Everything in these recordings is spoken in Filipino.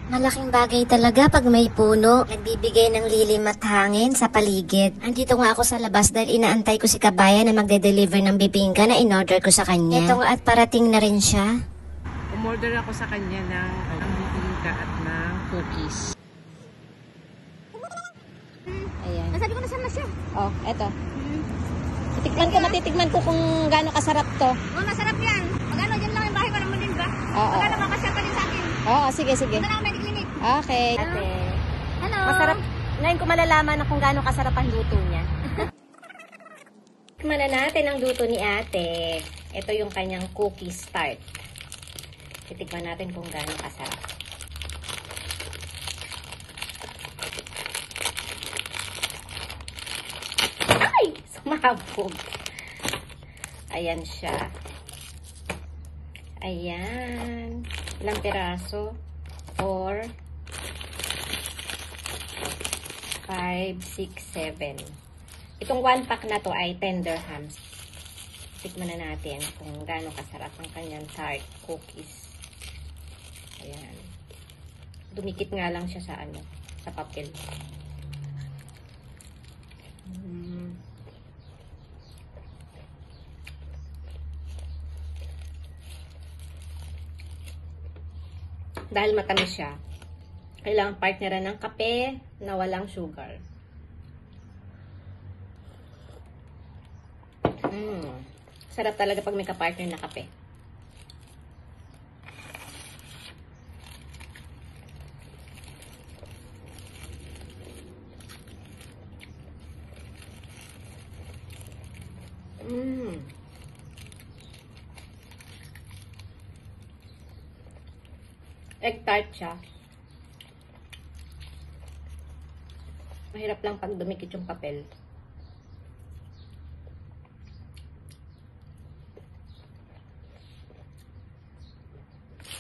Malaking bagay talaga pag may puno. Nagbibigay ng lilim at hangin sa paligid. Andito nga ako sa labas dahil inaantay ko si Kabayan na magde-deliver ng bibingka na in-order ko sa kanya. Ito nga at parating na rin siya. Umorder ako sa kanya ng bibingka at ng cookies. Ayan. Nasabi ko na sana siya. Oh, eto. Matitikman ko kung gaano kasarap to. Oh, masarap yan. Magano dyan lang yung bahay, walang din ba? Oo. Magano makasya pa din sa akin. Oo, sige. Punta na ako Mediclinic. Okay. Ate, Hello. masarap. Ngayon ko malalaman na kung gaano kasarap ang luto niya. Tikman na natin ang luto ni ate. Ito yung kanyang cookie tart. Titikman natin kung gaano kasarap. Ay! Sumabog. Ayan siya. Ayan. Ilang piraso? 4, 5, 6, 7. Itong 1 pack na to ay 10 dirhams. Tikman na natin kung gaano kasarap ang kanyang tart cookies. Ayan. Dumikit nga lang siya sa sa papel. Dahil matamis siya, kailangan partneran ng kape na walang sugar. Sarap talaga pag may kapartner na kape. Egg tart siya. Mahirap lang pag dumikit yung papel.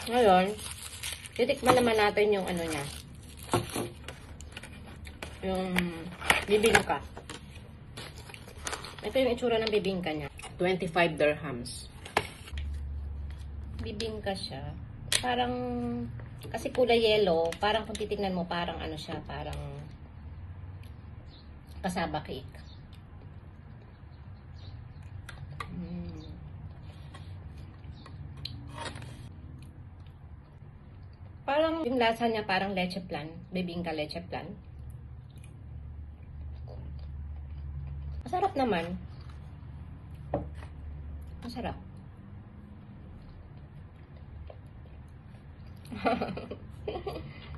Ngayon, titikman naman natin yung niya. Yung bibingka. Ito yung itsura ng bibingka niya. 25 dirhams. Bibingka siya. Parang, kasi kulay yellow, parang kung titignan mo, parang siya, parang kasaba cake. Parang, yung lasa niya parang leche flan, bibingka leche flan. Masarap naman. Masarap.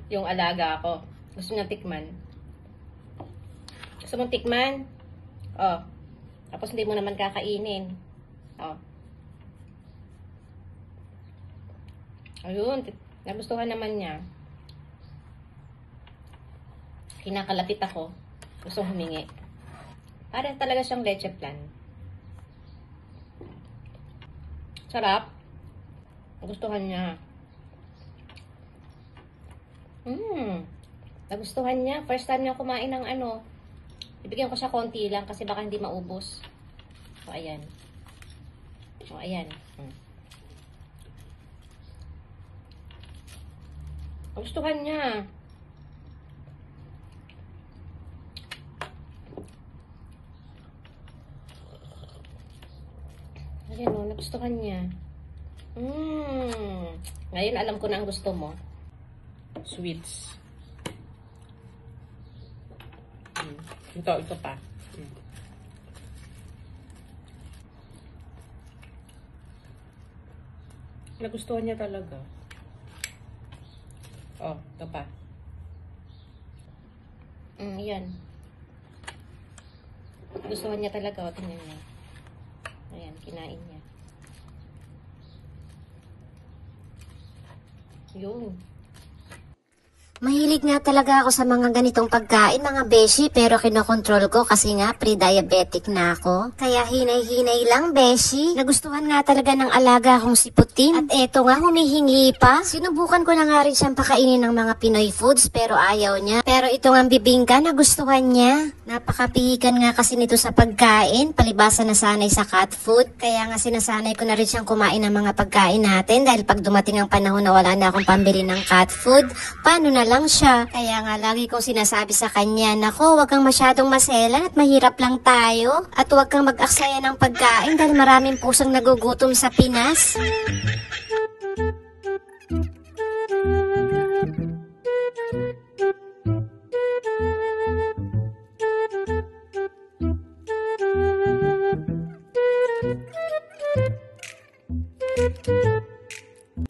Yung alaga ako. Gusto niya tikman. Gusto mong tikman? Oh. Tapos hindi mo naman kakainin. Oh. Ayun. Nagustuhan naman niya. Kinakalapit ako. Gusto humingi. Parang talaga siyang leche flan. Sarap. Nagustuhan niya. Nagustuhan niya. First time niya kumain ng ibigyan ko siya konti lang kasi baka hindi maubos. O, ayan. O, ayan. Nagustuhan niya. Ayan o, nagustuhan niya. Ngayon alam ko na ang gusto mo. Sweets. Ito pa. Nagustuhan niya talaga. Oh, ito pa. Yan. Gustuhan niya talaga. O, tingnan niya. Ayan, kinain niya. Yun. Mahilig nga talaga ako sa mga ganitong pagkain, mga beshi, pero kinokontrol ko kasi nga pre-diabetic na ako. Kaya hinay-hinay lang, beshi. Nagustuhan nga talaga ng alaga akong si Putin. At eto nga, humihingi pa. Sinubukan ko na nga rin siyang pakainin ng mga Pinoy foods pero ayaw niya. Pero ito nga bibingka, nagustuhan niya. Napakapihikan nga kasi nito sa pagkain, palibasa na sanay sa cat food. Kaya nga sinasanay ko na rin siyang kumain ng mga pagkain natin dahil pag dumating ang panahon na wala na akong pambili ng cat food, paano na lang siya. Kaya nga lagi kong sinasabi sa kanya, nako, wag kang masyadong maselan at mahirap lang tayo. At wag kang mag-aksaya ng pagkain dahil maraming pusang nagugutom sa Pinas.